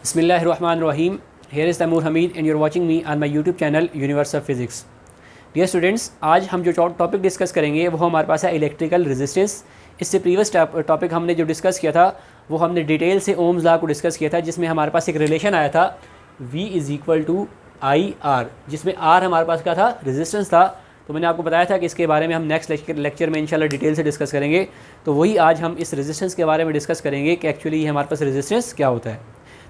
Bismillahirrahmanirrahim. Here is Taimur Hamid and you're watching me on my YouTube channel Universe of Physics. Dear students, आज हम जो topic discuss करेंगे वो हमारे पास है इलेक्ट्रिकल रेजिस्टेंस। इससे प्रीवियस टॉपिक हमने जो डिस्कस किया था वो हमने डिटेल से ओम्स लॉ को डिस्कस किया था, जिसमें हमारे पास एक रिलेशन आया था V = IR, जिसमें R हमारे पास क्या था, रेजिस्टेंस था। तो मैंने आपको बताया था कि इसके बारे में हम नेक्स्ट लेक्चर में इंशाल्लाह डिटेल से डिस्कस करेंगे। तो वही आज हम इस रेजिस्टेंस के बारे में डिस्कस करेंगे कि एक्चुअली हमारे पास रेजिस्टेंस क्या होता है।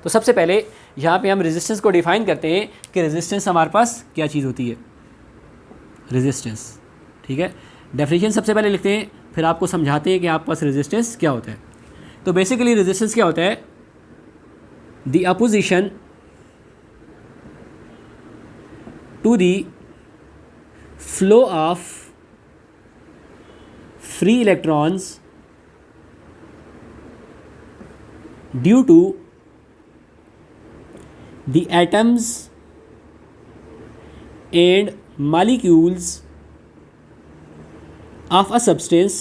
तो सबसे पहले यहाँ पे हम रेजिस्टेंस को डिफ़ाइन करते हैं कि रेजिस्टेंस हमारे पास क्या चीज़ होती है। रेजिस्टेंस, ठीक है, डेफिनेशन सबसे पहले लिखते हैं, फिर आपको समझाते हैं कि आपके पास रेजिस्टेंस क्या होता है। तो बेसिकली रेजिस्टेंस क्या होता है, the opposition to the flow of free electrons due to the atoms and molecules of a substance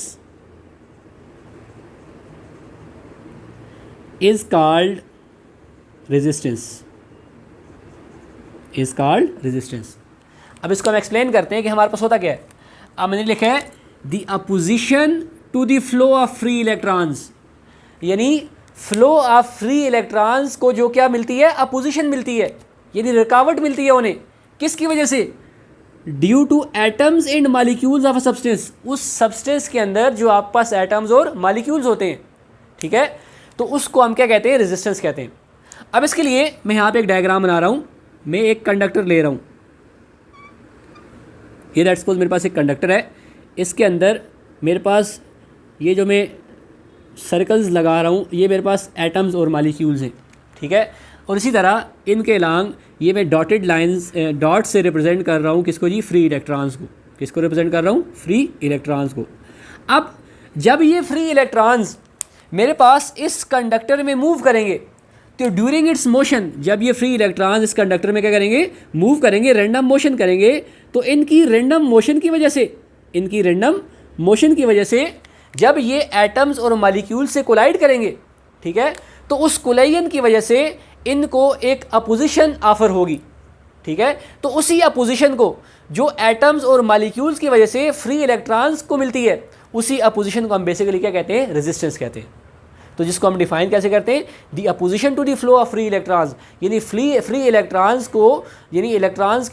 is called resistance. अब इसको हम एक्सप्लेन करते हैं कि हमारे पास होता क्या है। अब मैंने लिखा है the opposition to the flow of free electrons, यानी फ्लो ऑफ फ्री इलेक्ट्रॉन्स को जो क्या मिलती है, अपोजिशन मिलती है, यानी रुकावट मिलती है उन्हें। किसकी वजह से? Due two atoms and molecules of a substance, उस सब्सटेंस के अंदर जो आपके पास एटम्स और मॉलिक्यूल्स होते हैं, ठीक है, तो उसको हम क्या कहते हैं, रेजिस्टेंस कहते हैं। अब इसके लिए मैं यहाँ पे एक डायग्राम बना रहा हूँ। मैं एक कंडक्टर ले रहा हूँ, ये लेट्स सपोज मेरे पास एक कंडक्टर है, इसके अंदर मेरे पास ये जो मैं सर्कल्स लगा रहा हूँ ये मेरे पास एटम्स और मॉलिक्यूल्स हैं, ठीक है। और इसी तरह इनके लांग ये मैं डॉटेड लाइंस डॉट से रिप्रेजेंट कर रहा हूँ किसको जी, फ्री इलेक्ट्रॉन्स को। किसको रिप्रेजेंट कर रहा हूँ, फ्री इलेक्ट्रॉन्स को। अब जब ये फ्री इलेक्ट्रॉन्स मेरे पास इस कंडक्टर में मूव करेंगे तो ड्यूरिंग इट्स मोशन, जब ये फ्री इलेक्ट्रॉन्स इस कंडक्टर में क्या करेंगे, मूव करेंगे, रैंडम मोशन करेंगे, तो इनकी रैंडम मोशन की वजह से जब ये एटम्स और मॉलिक्यूल से कोलाइड करेंगे, ठीक है, तो उस कोलाइजन की वजह से इनको एक अपोजिशन ऑफर होगी, ठीक है। तो उसी अपोजिशन को जो एटम्स और मॉलिक्यूल्स की वजह से फ्री इलेक्ट्रॉन्स को मिलती है, उसी अपोजिशन को हम बेसिकली क्या कहते हैं, रेजिस्टेंस कहते हैं। तो जिसको हम डिफाइन कैसे करते हैं, the opposition to the flow of free electrons, यानी फ्री इलेक्ट्रॉन्स को, यानी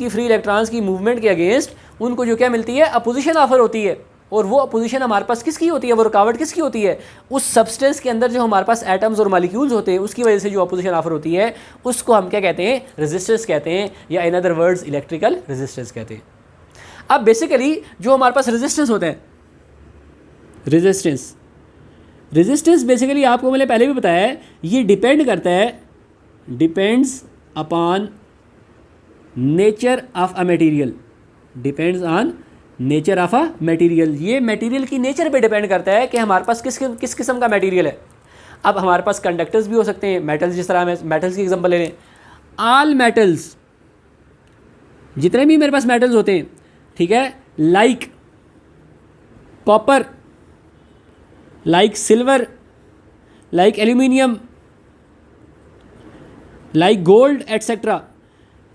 फ्री इलेक्ट्रॉन्स की मूवमेंट के अगेंस्ट उनको जो क्या मिलती है, अपोजिशन ऑफर होती है। और वो अपोजिशन हमारे पास किसकी होती है, वो रुकावट किसकी होती है, उस सब्सटेंस के अंदर जो हमारे पास एटम्स और मॉलिक्यूल्स होते हैं उसकी वजह से जो अपोजिशन ऑफर होती है उसको हम क्या कहते हैं, रेजिस्टेंस कहते हैं, या in other words electrical resistance कहते हैं। अब बेसिकली जो हमारे पास रेजिस्टेंस होता है, रेजिस्टेंस बेसिकली आपको मैंने पहले भी बताया है, ये depends upon nature of a material, ये मटेरियल की नेचर पे डिपेंड करता है कि हमारे पास किस किस्म का मटेरियल है। अब हमारे पास कंडक्टर्स भी हो सकते हैं, मेटल्स, जिस तरह हम मेटल्स की एग्जांपल ले लें, ऑल मेटल्स, जितने भी मेरे पास मेटल्स होते हैं, ठीक है, like copper, like silver, like aluminium, like gold etcetera,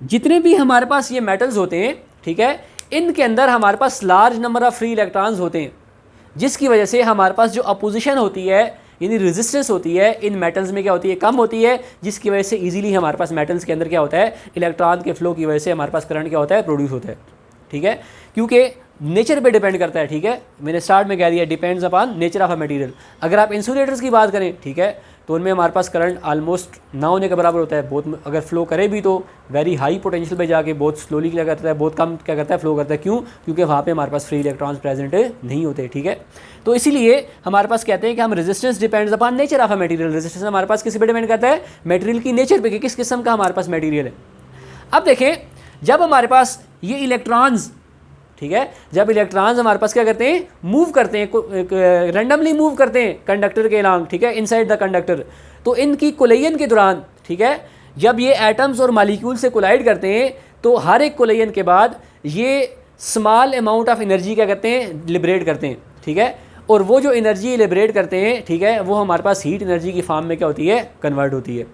जितने भी हमारे पास ये मेटल्स होते हैं, ठीक है, इनके अंदर हमारे पास large number of free electrons होते हैं, जिसकी वजह से हमारे पास जो अपोजिशन होती है, यानी रेजिस्टेंस होती है, इन मेटल्स में क्या होती है, कम होती है, जिसकी वजह से इजीली हमारे पास मेटल्स के अंदर क्या होता है, इलेक्ट्रॉन के फ्लो की वजह से हमारे पास करंट क्या होता है, प्रोड्यूस होता है, ठीक है, क्योंकि नेचर पे डिपेंड करता है, ठीक है। मैंने स्टार्ट में कह दिया depends upon nature of a material. अगर आप इंसुलेटर्स की बात करें, ठीक है, तो उनमें हमारे पास करंट ऑलमोस्ट ना होने के बराबर होता है, बहुत अगर फ्लो करे भी तो वेरी हाई पोटेंशियल पे जाके बहुत स्लोली क्या करता है, बहुत कम क्या करता है, फ्लो करता है। क्यों? क्योंकि वहाँ पे हमारे पास फ्री इलेक्ट्रॉन्स प्रेजेंट नहीं होते, ठीक है। तो इसीलिए हमारे पास कहते हैं कि हम resistance depends upon nature of a material. Resistance हमारे पास किस पे डिपेंड करता है, मटेरियल की नेचर पे, कि किस किस्म का हमारे पास मटेरियल है। अब देखें, जब हमारे पास ये इलेक्ट्रॉन्स, ठीक है, जब इलेक्ट्रॉन्स हमारे पास क्या करते हैं, मूव करते हैं, रैंडमली मूव करते हैं कंडक्टर के अलॉन्ग, ठीक है, इनसाइड द कंडक्टर, तो इनकी कोलाइजन के दौरान, ठीक है, जब ये एटम्स और मॉलिक्यूल से कोलाइड करते हैं तो हर एक कोलाइजन के बाद ये स्मॉल अमाउंट ऑफ एनर्जी क्या करते हैं, लिबरेट करते हैं, ठीक है। और वो जो एनर्जी लिबरेट करते हैं, ठीक है, वो हमारे पास हीट एनर्जी की फॉर्म में क्या होती है, कन्वर्ट होती है।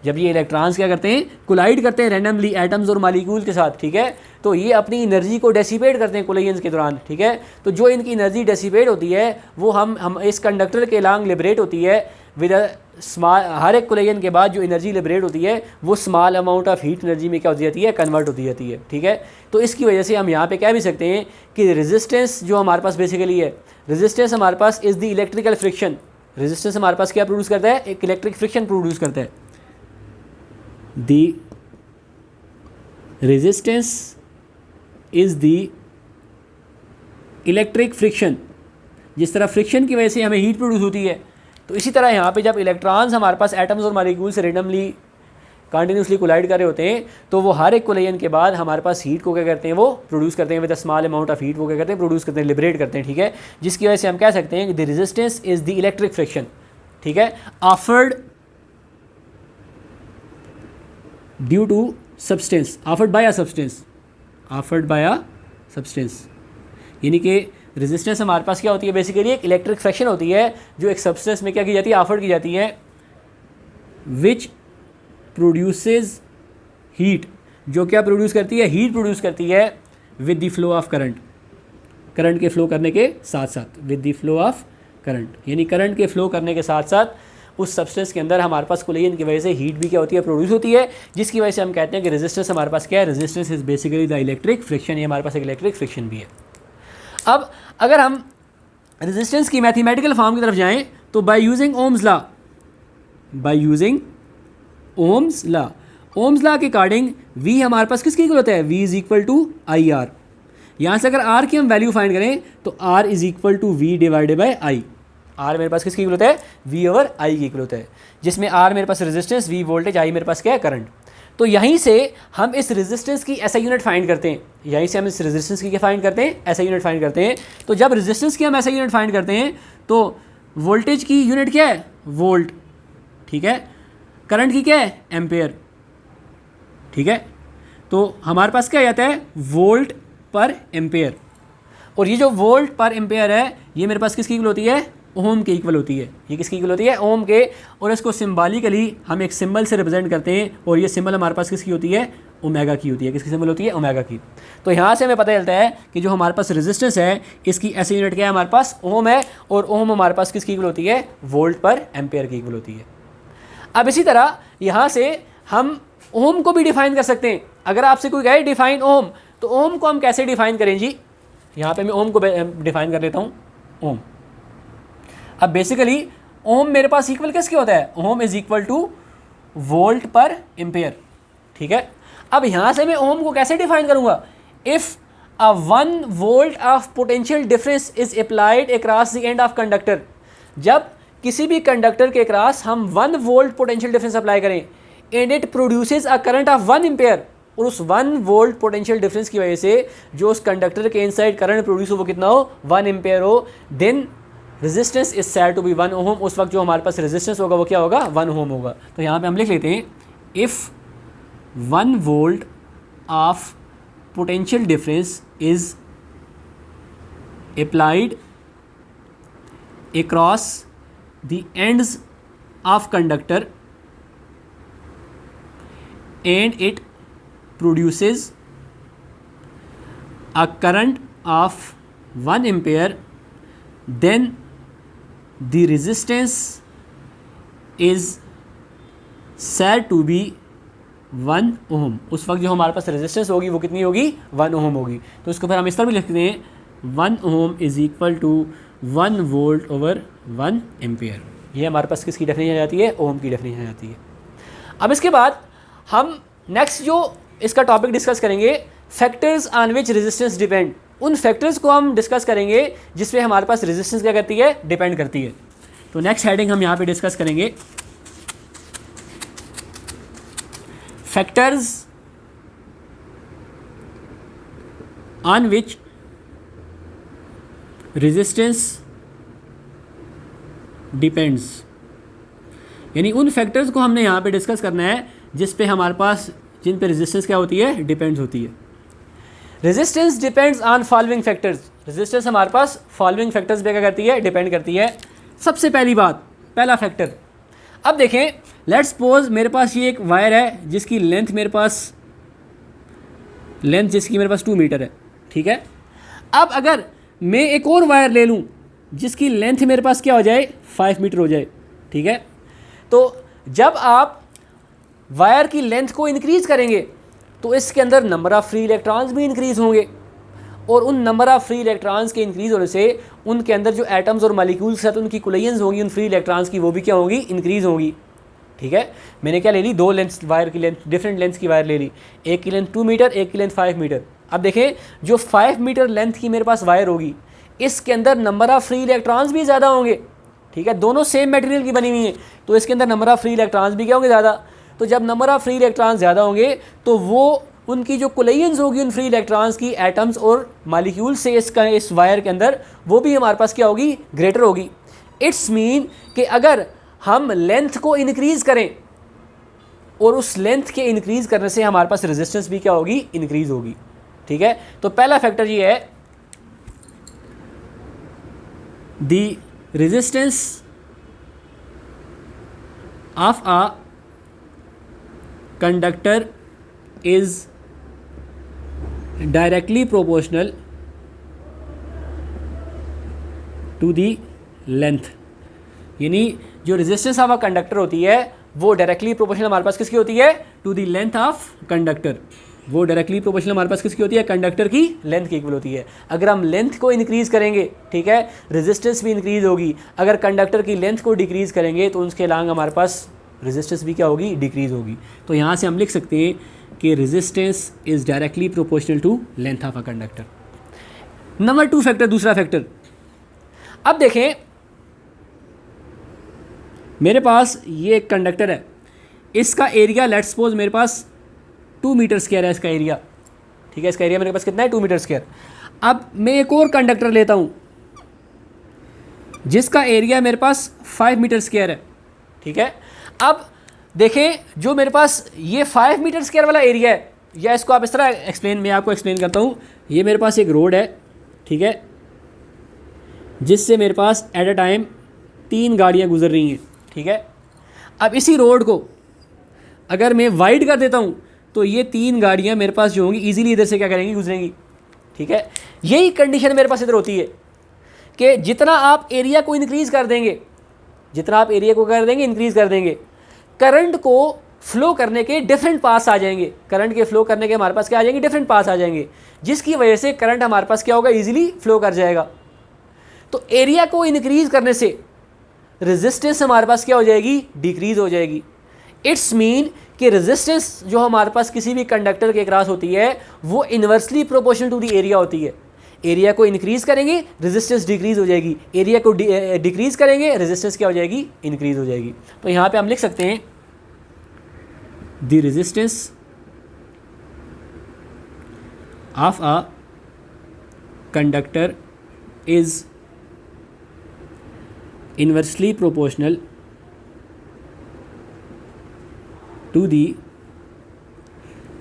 जब ये इलेक्ट्रॉन्स क्या करते हैं, कोलाइड करते हैं रैंडमली एटम्स और मालिक्यूल के साथ, ठीक है, तो ये अपनी एनर्जी को डेसिपेट करते हैं कोलिजन्स के दौरान, ठीक है। तो जो इनकी एनर्जी डेसिपेट होती है वो हम इस कंडक्टर के लॉन्ग लिबरेट होती है विद स्मॉल, हर एक कोलिजन के बाद जो एनर्जी लिबरेट होती है वो small amount of heat energy में क्या होती जाती है, कन्वर्ट होती जाती है, ठीक है। तो इसकी वजह से हम यहाँ पे कह भी सकते हैं कि रेजिस्टेंस जो हमारे पास बेसिकली है, रेजिस्टेंस हमारे पास is the electrical friction. Resistance हमारे पास क्या प्रोड्यूस करता है, एक इलेक्ट्रिक फ्रिक्शन प्रोड्यूस करता है। The resistance is the electric friction. जिस तरह फ्रिक्शन की वजह से हमें हीट प्रोड्यूस होती है, तो इसी तरह यहाँ पे जब इलेक्ट्रॉन्स हमारे पास एटम्स और मॉलिक्यूल से रेंडमली कंटिन्यूसली कोलाइड कर रहे होते हैं, तो वो हर एक कोलिजन के बाद हमारे पास हीट को क्या करते हैं, वो प्रोड्यूस करते हैं with a small amount of heat, वो क्या करते हैं, प्रोड्यूस करते हैं, लिबरेट करते हैं, ठीक है। जिसकी वजह से हम कह सकते हैं कि the resistance is the electric friction, ठीक है, offered due to substance, offered by a substance, offered by a substance. यानी कि रेजिस्टेंस हमारे पास क्या होती है, बेसिकली एक इलेक्ट्रिक फ्रिक्शन होती है जो एक सब्सटेंस में क्या की जाती है, ऑफर्ड की जाती है, विच प्रोड्यूसेस हीट, जो क्या प्रोड्यूस करती है, हीट प्रोड्यूस करती है with the flow of current, current के फ्लो करने के साथ साथ, with the flow of current, यानी करंट के फ्लो करने के साथ साथ उस सब्सटेंस के अंदर हमारे पास कोलिजन की वजह से हीट भी क्या होती है, प्रोड्यूस होती है, जिसकी वजह से हम कहते हैं कि रेजिस्टेंस हमारे पास क्या है, resistance is basically the electric friction. ये हमारे पास एक इलेक्ट्रिक फ्रिक्शन भी है। अब अगर हम रेजिस्टेंस की मैथमेटिकल फॉर्म की तरफ जाएं तो by using Ohm's law, by using Ohm's law, Ohm's law के अकॉर्डिंग वी हमारे पास किसके इक्वल होता है, V is equal to I R. यहाँ से अगर आर की हम वैल्यू फाइंड करें तो R is equal to V divided by I. R मेरे पास किसकी इक्वल होता है, वी ओवर आई की इक्वल होता है, जिसमें आर मेरे पास रेजिस्टेंस, वी वोल्टेज, आई मेरे पास क्या है, करंट। तो यहीं से हम इस रेजिस्टेंस की ऐसा यूनिट फाइंड करते हैं, यहीं से हम इस रेजिस्टेंस की क्या फाइंड करते हैं, ऐसा यूनिट फाइंड करते हैं। तो जब रेजिस्टेंस की हम ऐसा यूनिट फाइंड करते हैं तो वोल्टेज की यूनिट क्या है, वोल्ट, ठीक है, करंट की क्या है, एम्पेयर, ठीक है। तो हमारे पास क्या आ जाता है, वोल्ट पर एम्पेयर, और ये जो वोल्ट पर एम्पेयर है ये मेरे पास किसकी इक्वल होती है, ओम के इक्वल होती है। ये किसकी इक्वल होती है, ओम के, और इसको सिंबॉलिकली हम एक सिंबल से रिप्रेजेंट करते हैं, और ये सिंबल हमारे पास किसकी होती है, ओमेगा की होती है। किसकी सिंबल होती है, ओमेगा की। तो यहाँ से हमें पता चलता है कि जो हमारे पास रेजिस्टेंस है इसकी ऐसी यूनिट क्या है, हमारे पास ओम है, और ओम हमारे पास किसकी इक्वल होती है, वोल्ट पर एम्पेयर की इक्वल होती है। अब इसी तरह यहाँ से हम ओम को भी डिफाइन कर सकते हैं। अगर आपसे कोई कहे डिफाइन ओम, तो ओम को हम कैसे डिफाइन करें जी, यहाँ पे मैं ओम को डिफाइन कर लेता हूँ, ओम। अब बेसिकली ओम मेरे पास इक्वल किसके होता है, ohm is equal to volt per ampere, ठीक है। अब यहाँ से मैं ओम को कैसे डिफाइन करूँगा, if a 1 volt of potential difference is applied across the end of conductor, जब किसी भी कंडक्टर के अक्रॉस हम 1 वोल्ट पोटेंशियल डिफरेंस अप्लाई करें and it produces a current of 1 ampere, और उस 1 वोल्ट पोटेंशियल डिफरेंस की वजह से जो उस कंडक्टर के इनसाइड करंट प्रोड्यूस हो वो कितना हो, 1 एम्पेयर हो, then resistance is said to be 1 ohm. उस वक्त जो हमारे पास रेजिस्टेंस होगा वो क्या होगा, 1 ओम होगा। तो यहाँ पे हम लिख लेते हैं, if 1 volt of potential difference is applied across the ends of conductor and it produces a current of 1 ampere, then the resistance is said to be 1 ohm। उस वक्त जो हमारे पास रेजिस्टेंस होगी वो कितनी होगी, 1 ओम होगी। तो इसको फिर हम इस तरह भी लिखते हैं, 1 ohm is equal to 1 volt over 1 ampere. ये हमारे पास किसकी डेफिनेशन आ जाती है, ओम की डेफिनेशन आ जाती है। अब इसके बाद हम नेक्स्ट जो इसका टॉपिक डिस्कस करेंगे, factors on which resistance depend. उन फैक्टर्स को हम डिस्कस करेंगे जिस पे हमारे पास रेजिस्टेंस क्या करती है, डिपेंड करती है। तो नेक्स्ट हेडिंग हम यहाँ पे डिस्कस करेंगे, factors on which resistance depends, यानी उन फैक्टर्स को हमने यहाँ पे डिस्कस करना है जिस पे हमारे पास, जिन पे रेजिस्टेंस क्या होती है, डिपेंड्स होती है। Resistance depends on following factors. Resistance हमारे पास फॉलोइंग फैक्टर्स पे क्या करती है, डिपेंड करती है। सबसे पहली बात, पहला फैक्टर, अब देखें, लेट्स सपोज मेरे पास ये एक वायर है जिसकी लेंथ मेरे पास 2 मीटर है, ठीक है। अब अगर मैं एक और वायर ले लूँ जिसकी लेंथ मेरे पास क्या हो जाए, 5 मीटर हो जाए, ठीक है। तो जब आप वायर की लेंथ को इंक्रीज़ करेंगे तो इसके अंदर नंबर ऑफ़ फ्री इलेक्ट्रॉन्स भी इंक्रीज़ होंगे, और उन नंबर ऑफ़ फ्री इलेक्ट्रॉन्स के इंक्रीज़ होने से उनके अंदर जो एटम्स और मॉलिक्यूल्स के साथ उनकी कोलिजन्स होंगी उन फ्री इलेक्ट्रॉन्स की, वो भी क्या होंगी, इंक्रीज़ होंगी, ठीक है। मैंने क्या ले ली, 2 लेंथ वायर की लेंथ, डिफरेंट लेंथ्स की वायर ले ली, एक की लेंथ 2 मीटर, एक की लेंथ 5 मीटर। अब देखें, जो 5 मीटर लेंथ की मेरे पास वायर होगी इसके अंदर नंबर ऑफ़ फ्री इलेक्ट्रॉन्स भी ज़्यादा होंगे, ठीक है। दोनों सेम मटेरियल की बनी हुई हैं तो इसके अंदर नंबर ऑफ़ फ्री इलेक्ट्रॉन्स भी क्या होंगे, ज़्यादा। तो जब नंबर ऑफ़ फ्री इलेक्ट्रॉन्स ज़्यादा होंगे तो वो उनकी जो कोलिजन्स होगी उन फ्री इलेक्ट्रॉन्स की एटम्स और मॉलिक्यूल से इस वायर के अंदर, वो भी हमारे पास क्या होगी, ग्रेटर होगी। इट्स मीन कि अगर हम लेंथ को इंक्रीज़ करें और उस लेंथ के इंक्रीज़ करने से हमारे पास रेजिस्टेंस भी क्या होगी, इंक्रीज़ होगी, ठीक है। तो पहला फैक्टर ये है, the resistance of a conductor is directly proportional to the length. यानी जो रेजिस्टेंस ऑफ अ कंडक्टर होती है वो डायरेक्टली प्रोपोर्शनल हमारे पास किसकी होती है, to the length of conductor. वो डायरेक्टली प्रोपोर्शनल हमारे पास किसकी होती है, कंडक्टर की लेंथ की इक्वल होती है। अगर हम लेंथ को इंक्रीज़ करेंगे, ठीक है, रेजिस्टेंस भी इंक्रीज़ होगी। अगर कंडक्टर की लेंथ को डिक्रीज़ करेंगे तो उसके अलावा हमारे पास रेजिस्टेंस भी क्या होगी, डिक्रीज़ होगी। तो यहाँ से हम लिख सकते हैं कि resistance is directly proportional to length of a conductor. Number 2 factor, दूसरा फैक्टर। अब देखें, मेरे पास ये एक कंडक्टर है, इसका एरिया लेट्स सपोज मेरे पास 2 मीटर स्क्वायर है इसका एरिया, ठीक है। इसका एरिया मेरे पास कितना है, 2 मीटर स्क्वायर। अब मैं एक और कंडक्टर लेता हूँ जिसका एरिया मेरे पास 5 मीटर स्क्वायर है, ठीक है। अब देखें, जो मेरे पास ये 5 मीटर स्क्वायर वाला एरिया है, या इसको आप इस तरह मैं आपको एक्सप्लेन करता हूँ। ये मेरे पास एक रोड है, ठीक है, जिससे मेरे पास एट अ टाइम 3 गाड़ियाँ गुजर रही हैं, ठीक है। अब इसी रोड को अगर मैं वाइड कर देता हूँ तो ये 3 गाड़ियाँ मेरे पास जो होंगी ईजिली इधर से क्या करेंगी, गुजरेंगी, ठीक है। यही कंडीशन मेरे पास इधर होती है कि जितना आप एरिया को इंक्रीज़ कर देंगे, जितना आप एरिया को कर देंगे, इंक्रीज़ कर देंगे, करंट को फ्लो करने के डिफरेंट पास आ जाएंगे। करंट के फ्लो करने के हमारे पास क्या आ जाएंगे, डिफरेंट पास आ जाएंगे, जिसकी वजह से करंट हमारे पास क्या होगा, ईजिली फ्लो कर जाएगा। तो एरिया को इंक्रीज़ करने से रेजिस्टेंस हमारे पास क्या हो जाएगी, डिक्रीज़ हो जाएगी। इट्स मीन कि रेजिस्टेंस जो हमारे पास किसी भी कंडक्टर के क्रॉस होती है वो inversely proportional to the area होती है। एरिया को इंक्रीज़ करेंगे, रेजिस्टेंस डिक्रीज़ हो जाएगी। एरिया को डिक्रीज़ करेंगे, रेजिस्टेंस क्या हो जाएगी, इंक्रीज़ हो जाएगी। तो यहाँ पे हम लिख सकते हैं the resistance of a conductor is inversely proportional to the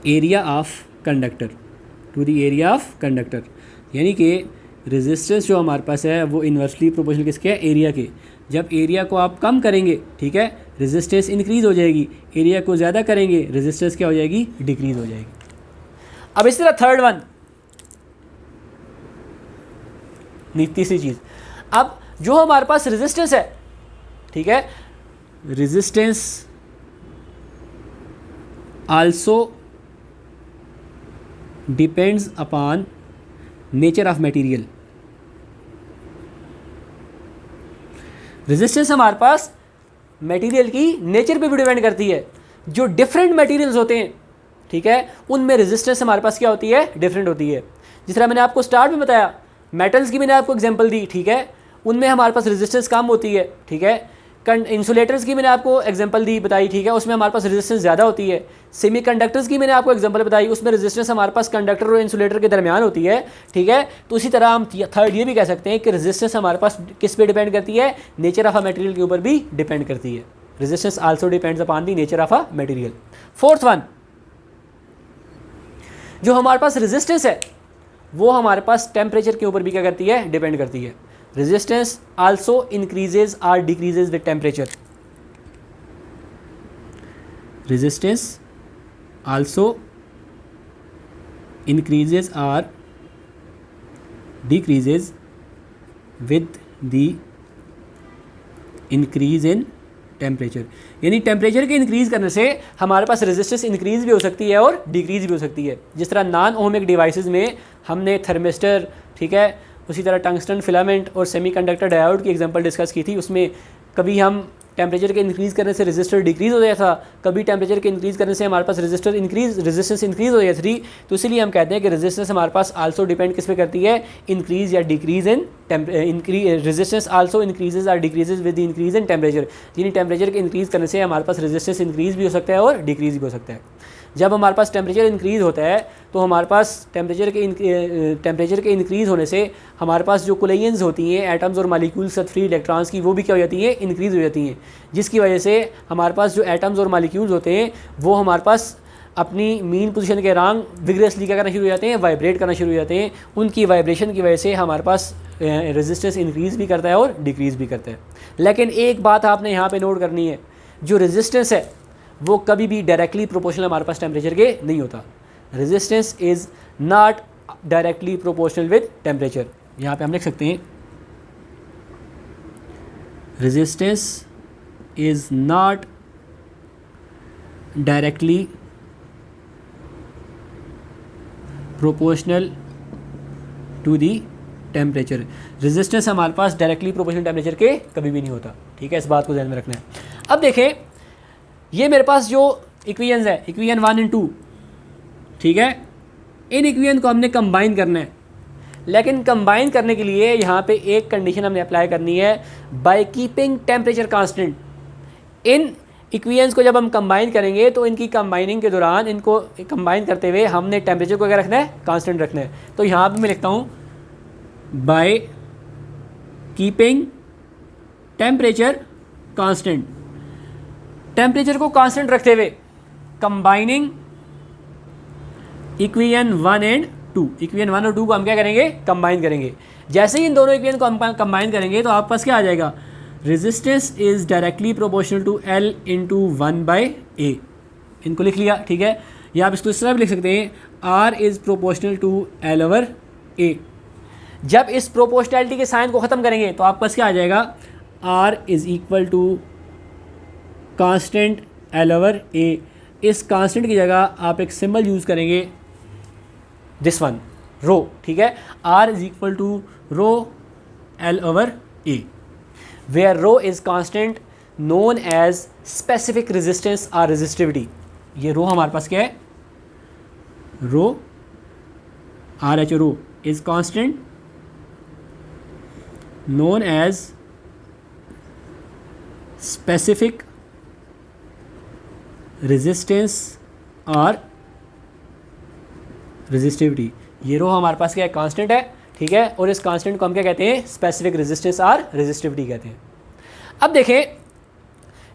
area of conductor, to the area of conductor. यानी कि रेजिस्टेंस जो हमारे पास है वो इन्वर्सली प्रोपोर्शनल किसके है, एरिया के। जब एरिया को आप कम करेंगे, ठीक है, रेजिस्टेंस इंक्रीज़ हो जाएगी। एरिया को ज़्यादा करेंगे, रेजिस्टेंस क्या हो जाएगी, डिक्रीज़ हो जाएगी। अब इस तरह थर्ड वन, तीसरी चीज़, अब जो हमारे पास रेजिस्टेंस है, ठीक है, resistance also depends upon nature of material. Resistance हमारे पास मटेरियल की नेचर पे भी डिपेंड करती है। जो डिफरेंट मटेरियल्स होते हैं, ठीक है, उनमें रेजिस्टेंस हमारे पास क्या होती है, डिफरेंट होती है। जिस तरह मैंने आपको स्टार्ट में बताया, मेटल्स की मैंने आपको एग्जांपल दी, ठीक है, उनमें हमारे पास रेजिस्टेंस कम होती है, ठीक है। इंसुलेटर्स की मैंने आपको एग्जांपल दी, बताई, ठीक है, उसमें हमारे पास रेजिस्टेंस ज़्यादा होती है। सेमीकंडक्टर्स की मैंने आपको एग्जांपल बताई, उसमें रेजिस्टेंस हमारे पास कंडक्टर और इंसुलेटर के दरमियान होती है, ठीक है। तो उसी तरह हम थर्ड ये भी कह सकते हैं कि रेजिस्टेंस हमारे पास किस पे डिपेंड करती है, नेचर ऑफ अ मटेरियल के ऊपर भी डिपेंड करती है। Resistance also depends upon the nature of a material. Fourth one, जो हमारे पास रेजिस्टेंस है वो हमारे पास टेम्परेचर के ऊपर भी क्या करती है, डिपेंड करती है। रेजिस्टेंस आल्सो इंक्रीजेज और decreases with temperature. resistance also increases or decreases with the increase in temperature. यानी टेम्परेचर के इंक्रीज़ करने से हमारे पास रेजिस्टेंस इंक्रीज़ भी हो सकती है और डिक्रीज़ भी हो सकती है। जिस तरह नॉन ओमिक डिवाइसेस में हमने थर्मिस्टर, ठीक है, उसी तरह टंगस्टन फिलामेंट और सेमीकंडक्टर डायोड की एग्जांपल डिस्कस की थी। उसमें कभी हम टेम्परेचर के इंक्रीज़ करने से रेजिस्टर डिक्रीज़ हो जाता था, कभी टेम्परेचर के इंक्रीज़ करने से हमारे पास रेजिस्टेंस इंक्रीज़ हो जाती थी। तो इसीलिए हम कहते हैं कि रेजिस्टेंस हमारे पास आल्सो डिपेंड किस पे करती है, इंक्रीज़ या decrease in resistance also increases और decreases with increase in temperature. यानी टेम्परेचर के इंक्रीज़ करने से हमारे पास रेजिस्टेंस इंक्रीज़ भी हो सकता है और डिक्रीज़ भी हो सकता है। जब हमारे पास टेम्परेचर इंक्रीज़ होता है तो हमारे पास टेम्परेचर के इंक्रीज़ होने से हमारे पास जो कोलिजन्स होती हैं एटम्स और मॉलिक्यूल्स फ्री इलेक्ट्रॉन्स की, वो भी क्या हो जाती हैं, इंक्रीज़ हो जाती हैं। जिसकी वजह से हमारे पास जो एटम्स और मॉलिक्यूल्स होते हैं वो हमारे पास अपनी मीन पोजीशन के अराउंड विग्रेसली क्या करना शुरू हो जाते हैं, वाइब्रेट करना शुरू हो जाते हैं। उनकी वाइब्रेशन की वजह से हमारे पास रेजिस्टेंस इंक्रीज़ भी करता है और डिक्रीज़ भी करता है। लेकिन एक बात आपने यहाँ पे नोट करनी है, जो रेजिस्टेंस है वो कभी भी डायरेक्टली प्रोपोर्शनल हमारे पास टेम्परेचर के नहीं होता। Resistance is not directly proportional with temperature. यहाँ पे हम लिख सकते हैं resistance is not directly proportional to the temperature. Resistance हमारे पास डायरेक्टली प्रोपोर्शनल टेम्परेचर के कभी भी नहीं होता। ठीक है, इस बात को ध्यान में रखना है। अब देखें, ये मेरे पास जो इक्वेशंस है, इक्वेशन 1 और 2, ठीक है, इन इक्वेशन को हमने कंबाइन करना है। लेकिन कंबाइन करने के लिए यहाँ पे एक कंडीशन हमने अप्लाई करनी है, by keeping temperature constant. In equations को जब हम कंबाइन करेंगे तो इनकी कंबाइनिंग के दौरान, इनको कंबाइन करते हुए हमने टेम्परेचर को क्या रखना है, कांस्टेंट रखना है। तो यहाँ पे मैं लिखता हूँ by keeping temperature constant. Temperature को कांस्टेंट रखते हुए कंबाइनिंग इक्वेशन 1 एंड 2, इक्वेशन 1 और 2 को हम क्या करेंगे, कंबाइन करेंगे। जैसे ही इन दोनों इक्वेशन को हम कंबाइन करेंगे तो आपके पास क्या आ जाएगा, resistance is directly proportional to L into 1/A। इनको लिख लिया, ठीक है। या आप इसको इस तरह भी लिख सकते हैं, R is proportional to L/A। जब इस प्रोपोर्शनैलिटी के साइन को ख़त्म करेंगे तो आपके पास क्या आ जाएगा, R is equal to constant L/A। इस कांस्टेंट की जगह आप एक सिंबल यूज़ करेंगे, दिस वन, रो, ठीक है। R is equal to rho L/A, where rho is constant known as specific resistance or resistivity। ये रो हमारे पास क्या है, रो RH row is constant known as specific resistance और resistivity। ये रो हमारे पास क्या है, कांस्टेंट है, ठीक है। और इस कांस्टेंट को हम क्या कहते हैं, स्पेसिफिक रेजिस्टेंस और रेजिस्टिविटी कहते हैं। अब देखें,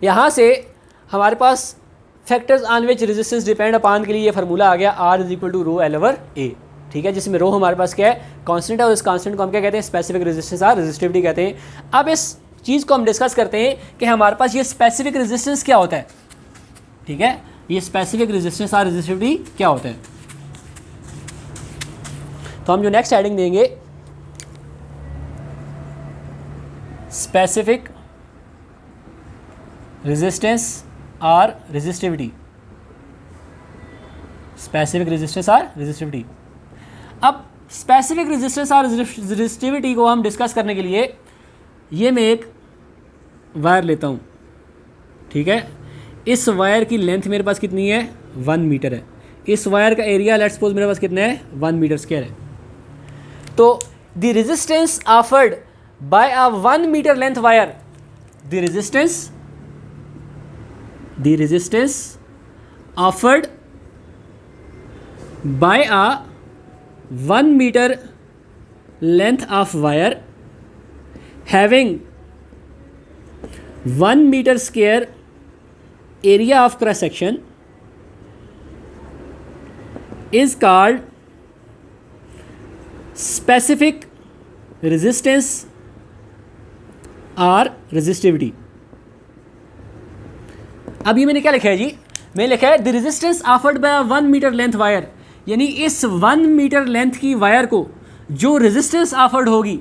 यहाँ से हमारे पास factors on which resistance depend upon के लिए ये फार्मूला आ गया, R is equal to rho L/A, ठीक है, जिसमें रो हमारे पास क्या है, कांस्टेंट है, और इस कांस्टेंट को हम क्या कहते हैं, स्पेसिफिक रेजिस्टेंस और रेजिस्टिविटी कहते हैं। अब इस चीज़ को हम डिस्कस करते हैं कि हमारे पास ये स्पेसिफिक रेजिस्टेंस क्या होता है, ठीक है, ये स्पेसिफिक रेजिस्टेंस और रेजिस्टिविटी क्या होता है। तो हम जो नेक्स्ट हेडिंग देंगे, स्पेसिफिक रेजिस्टेंस और रेजिस्टिविटी, स्पेसिफिक रेजिस्टेंस और रेजिस्टिविटी। अब स्पेसिफिक रेजिस्टेंस और रेजिस्टिविटी को हम डिस्कस करने के लिए ये मैं एक वायर लेता हूँ, ठीक है। इस वायर की लेंथ मेरे पास कितनी है, 1 मीटर है। इस वायर का एरिया लेट्स सपोज मेरे पास कितना है, 1 मीटर स्क्वायर है। तो the resistance offered by a 1 metre length wire, the resistance offered by a 1 metre length of wire having 1 metre square area of cross section is called specific resistance or resistivity। अब ये मैंने क्या लिखा है जी, में लिखा है the resistance offered by 1 metre length wire, यानी इस 1 मीटर लेंथ की वायर को जो रेजिस्टेंस ऑफर्ड होगी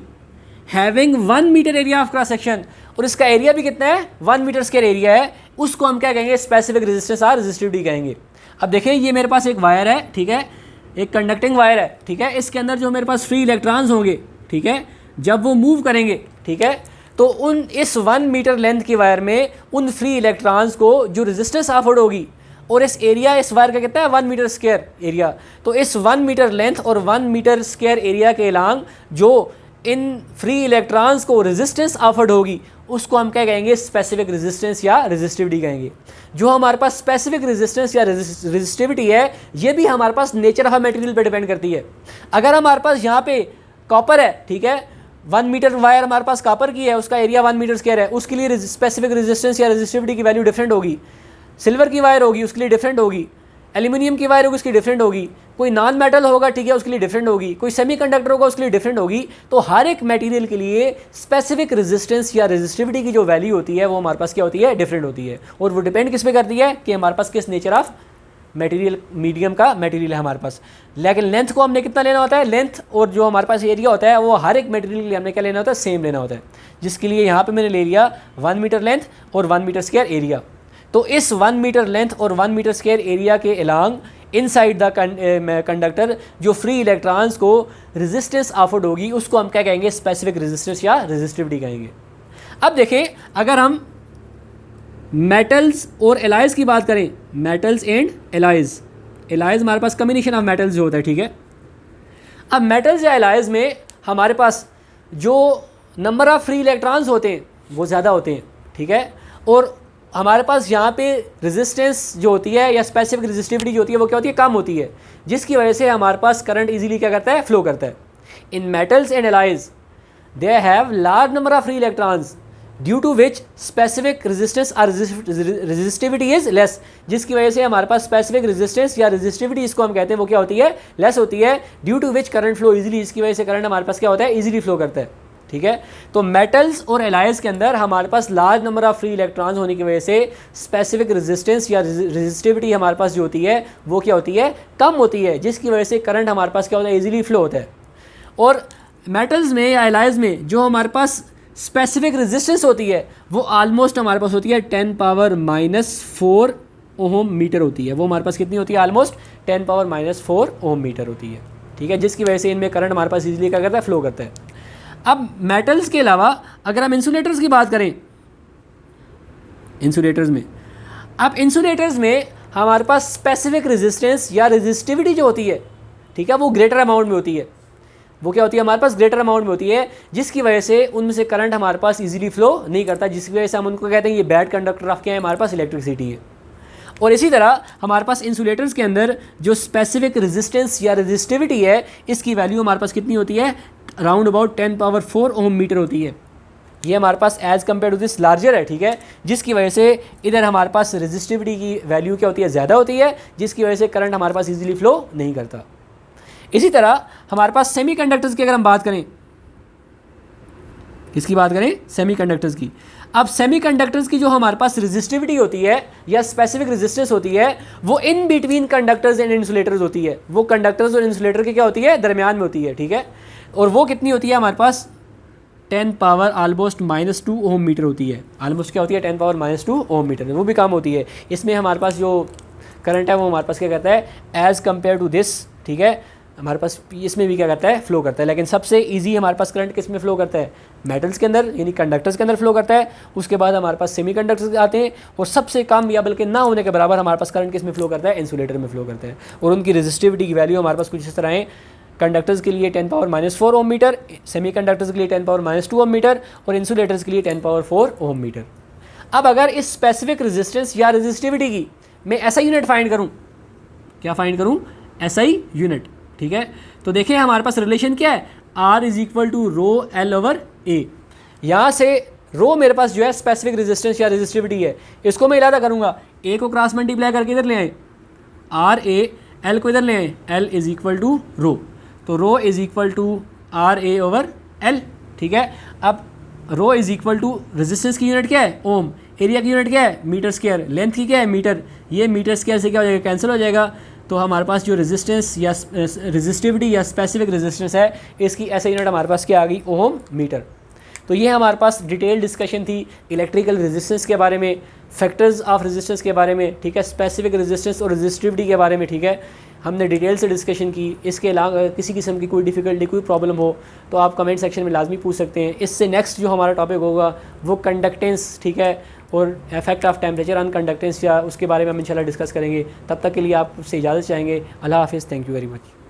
having 1 metre area of cross section, और इसका एरिया भी कितना है 1 मीटर स्क्वायर एरिया है, उसको हम क्या कहेंगे स्पेसिफिक रेजिस्टेंस और रेजिस्टिविटी कहेंगे। अब देखिए ये मेरे पास एक वायर है, ठीक है, एक कंडक्टिंग वायर है, ठीक है, इसके अंदर जो मेरे पास फ्री इलेक्ट्रॉन्स होंगे, ठीक है, जब वो मूव करेंगे, ठीक है, तो उन इस 1 मीटर लेंथ की वायर में उन फ्री इलेक्ट्रॉन्स को जो रेजिस्टेंस ऑफर्ड होगी, और इस एरिया इस वायर का कितना है 1 मीटर स्क्वायर एरिया, तो इस 1 मीटर लेंथ और 1 मीटर स्क्वायर एरिया के अलोंग जो इन फ्री इलेक्ट्रॉन्स को रेजिस्टेंस ऑफर्ड होगी उसको हम क्या कहेंगे स्पेसिफिक रेजिस्टेंस या रेजिस्टिविटी कहेंगे। जो हमारे पास स्पेसिफिक रेजिस्टेंस या रेजिस्टिविटी है ये भी हमारे पास नेचर ऑफ मटेरियल पे डिपेंड करती है। अगर हमारे पास यहाँ पे कॉपर है, ठीक है, 1 मीटर वायर हमारे पास कॉपर की है, उसका एरिया 1 मीटर स्क्वायर है, उसके लिए स्पेसिफिक रेजिस्टेंस या रेजिस्टिविटी की वैल्यू डिफरेंट होगी। सिल्वर की वायर होगी उसके लिए डिफरेंट होगी, एल्यूमिनियम की वायर होगी उसकी डिफरेंट होगी, कोई नॉन मेटल होगा, ठीक है, उसके लिए डिफरेंट होगी, कोई सेमीकंडक्टर होगा उसके लिए डिफरेंट होगी। तो हर एक मटेरियल के लिए स्पेसिफिक रेजिस्टेंस या रेजिस्टिविटी की जो वैल्यू होती है वो हमारे पास क्या होती है डिफरेंट होती है, और वो डिपेंड किस पे करती है कि हमारे पास किस नेचर ऑफ मटेरियल मीडियम का मटेरियल है हमारे पास। लेकिन लेंथ को हमने कितना लेना होता है, लेंथ और जो हमारे पास एरिया होता है वो हर एक मटेरियल के लिए हमने क्या लेना होता है सेम लेना होता है, जिसके लिए यहाँ पे मैंने ले लिया 1 मीटर लेंथ और 1 मीटर स्क्वायर एरिया। तो इस 1 मीटर लेंथ और 1 मीटर स्क्वायर एरिया के अलोंग इनसाइड द कंडक्टर जो फ्री इलेक्ट्रॉन्स को रेजिस्टेंस ऑफर्ड होगी उसको हम क्या कहेंगे स्पेसिफिक रेजिस्टेंस या रेजिस्टिविटी कहेंगे। अब देखें अगर हम मेटल्स और एलाइज की बात करें, मेटल्स एंड एलाइज, एलाइज हमारे पास कम्बिनेशन ऑफ मेटल्स जो होता है, ठीक है। अब मेटल्स या एलाइज में हमारे पास जो नंबर ऑफ फ्री इलेक्ट्रॉन्स होते हैं वो ज़्यादा होते हैं, ठीक है, और हमारे पास यहाँ पे रेजिस्टेंस जो होती है या स्पेसिफिक रेजिस्टिविटी जो होती है वो क्या होती है कम होती है, जिसकी वजह से हमारे पास करंट इजीली क्या करता है फ्लो करता है। In metals and alloys they have large number of free electrons due to which specific resistance और रेजिस्टिविटी इज लेस, जिसकी वजह से हमारे पास स्पेसिफिक रेजिस्टेंस या रेजिस्टिविटी इसको हम कहते हैं वो क्या होती है लेस होती है, due to which current flow easily, इसकी वजह से करंट हमारे पास क्या होता है इजीली फ्लो करता है, ठीक है। तो मेटल्स और एलाइज के अंदर हमारे पास large number of free electrons होने की वजह से स्पेसिफिक रेजिस्टेंस या रेजिस्टिविटी हमारे पास जो होती है वो क्या होती है कम होती है, जिसकी वजह से करंट हमारे पास क्या होता है इजीली फ्लो होता है। और मेटल्स में या एलाइज में जो हमारे पास स्पेसिफिक रेजिस्टेंस होती है वो ऑलमोस्ट हमारे पास होती है 10⁻⁴ ओम मीटर होती है, वो हमारे पास कितनी होती है ऑलमोस्ट 10⁻⁴ ओम मीटर होती है, ठीक है, जिसकी वजह से इनमें करंट हमारे पास इजीली क्या करता है फ्लो करता है। अब मेटल्स के अलावा अगर हम इंसुलेटर्स की बात करें, इंसुलेटर्स में, अब इंसुलेटर्स में हमारे पास स्पेसिफिक रेजिस्टेंस या रेजिस्टिविटी जो होती है, ठीक है, वो ग्रेटर अमाउंट में होती है, वो क्या होती है हमारे पास ग्रेटर अमाउंट में होती है, जिसकी वजह से उनमें से करंट हमारे पास इजीली फ्लो नहीं करता, जिसकी वजह से हम उनको कहते हैं ये बैड कंडक्टर ऑफ क्या है हमारे पास इलेक्ट्रिसिटी है। और इसी तरह हमारे पास इंसुलेटर्स के अंदर जो स्पेसिफिक रेजिस्टेंस या रेजिस्टिविटी है इसकी वैल्यू हमारे पास कितनी होती है अराउंड अबाउट 10⁻⁴ ओम मीटर होती है, ये हमारे पास as compare to this larger है, ठीक है, जिसकी वजह से इधर हमारे पास रेजिस्टिविटी की वैल्यू क्या होती है ज़्यादा होती है, जिसकी वजह से करंट हमारे पास इजीली फ्लो नहीं करता। इसी तरह हमारे पास सेमीकंडक्टर्स की अगर हम बात करें, किसकी बात करें सेमीकंडक्टर्स की। अब सेमीकंडक्टर्स की जो हमारे पास रेजिस्टिविटी होती है या स्पेसिफिक रेजिस्टेंस होती है वो in between conductors and insulators होती है, वो कंडक्टर्स और इंसुलेटर के क्या होती है दरमियान में होती है, ठीक है, और वो कितनी होती है हमारे पास 10⁻⁻² ओम मीटर होती है, ऑलमोस्ट क्या होती है 10⁻⁻² ओम मीटर, वो भी कम होती है। इसमें हमारे पास जो करंट है वो हमारे पास क्या करता है एज़ कम्पेयर टू दिस, ठीक है, हमारे पास इसमें भी क्या करता है फ्लो करता है, लेकिन सबसे इजी हमारे पास करंट किस में फ्लो करता है मेटल्स के अंदर यानी कंडक्टर्स के अंदर फ्लो करता है, उसके बाद हमारे पास सेमीकंडक्टर्स आते हैं, और सबसे कम या बल्कि ना होने के बराबर हमारे पास करंट किस में फ्लो करता है इंसुलेटर में फ्लो करता है, और उनकी रेजिस्टिविटी की वैल्यू हमारे पास कुछ इस तरह है, कंडक्टर्स के लिए 10⁻⁴ ओम मीटर, सेमीकंडक्टर्स के लिए 10⁻⁻² ओम मीटर और इंसुलेटर्स के लिए 10⁻⁴ ओम मीटर। अब अगर इस स्पेसिफिक रेजिस्टेंस या रेजिस्टिविटी की मैं ऐसा यूनिट फाइंड करूँ, क्या फाइंड करूँ SI यूनिट, ठीक है, तो देखिए हमारे पास रिलेशन क्या है R = ρL/A, यहाँ से रो मेरे पास जो है स्पेसिफिक रेजिस्टेंस या रेजिस्टिविटी है, इसको मैं इलादा करूँगा, A को क्रॉस मल्टीप्लाई करके इधर ले आए, RA, L को इधर ले आए, L = रो, तो रो = RA/L, ठीक है। अब रो रेजिस्टेंस की यूनिट क्या है ओम, एरिया की यूनिट क्या है, मीटर स्क्वायर, लेंथ की क्या है, मीटर, ये मीटर स्क्वायर से क्या हो जाएगा, कैंसिल हो जाएगा। तो हमारे पास जो रेजिस्टेंस या रेजिस्टिविटी या स्पेसिफिक रेजिस्टेंस है, इसकी ऐसे यूनिट हमारे पास क्या आ गई, ओम मीटर। तो ये हमारे पास डिटेल डिस्कशन थी इलेक्ट्रिकल रेजिस्टेंस के बारे में, फैक्टर्स ऑफ रेजिस्टेंस के बारे में, ठीक है, स्पेसिफिक रेजिस्टेंस और रेजिस्टिविटी के बारे में, ठीक है, हमने डिटेल से डिस्कशन की। इसके अलावा किसी किस्म की कोई डिफ़िकल्टी, कोई प्रॉब्लम हो तो आप कमेंट सेक्शन में लाजमी पूछ सकते हैं। इससे नेक्स्ट जो हमारा टॉपिक होगा वो कंडक्टेंस, ठीक है, और effect of temperature on conductance, या उसके बारे में हम इंशाल्लाह डिस्कस करेंगे। तब तक के लिए आपसे इजाज़त चाहेंगे। अल्लाह हाफिज़, थैंक यू वेरी मच।